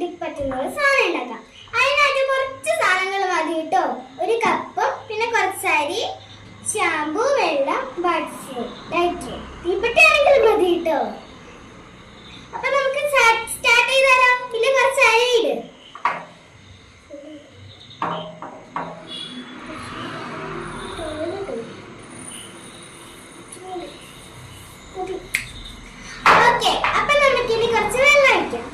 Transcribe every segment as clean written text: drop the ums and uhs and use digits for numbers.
വീട്ടിൽ പറ്റുന്ന സാധനം ഉണ്ടാക്കാം. അതിനായിട്ട് കുറച്ച് സാധനങ്ങൾ മതി കേട്ടോ. ഒരു കപ്പ്, പിന്നെ കുറച്ച് അരി, ഷാമ്പു, വെള്ളം, ബഡ്സ്, ലൈറ്റർ, തീപ്പെട്ടിയാണെങ്കിൽ മതി കേട്ടോ. അപ്പൊ നമുക്ക് സ്റ്റാർട്ട് ചെയ്താലോ. പിന്നെ കുറച്ച് അരി ഇട്. ഓക്കെ, അപ്പൊ നമുക്ക് ഇനി കുറച്ച് വെള്ളം ഒഴിക്കാം.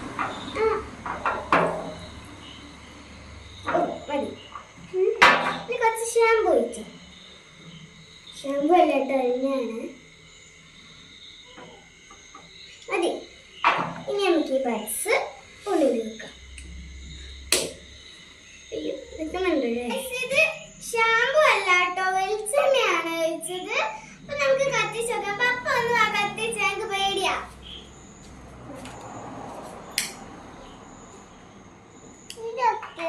മതി. ഇനി കുറച്ച് ഷാമ്പു ഒഴിക്കാം. ഷാമ്പു അല്ല കേട്ടോ, എണ്ണയാണ്. മതി. ഇനി നമുക്ക് ഈ ബഡ്സ് ഉള്ളിൽ വെക്കാം. അയ്യോ, വെക്കുന്നുണ്ടല്ലേ. ഇത് ഷാമ്പു അല്ല കേട്ടോ, വെളിച്ചെണ്ണയാണ് ഒഴിച്ചത്. അപ്പൊ നമുക്ക് കത്തിച്ച് നോക്കാം. പപ്പ ഒന്ന് കത്തിച്ച്, ഞങ്ങൾക്ക് പേടിയാ. ഇതൊക്കെ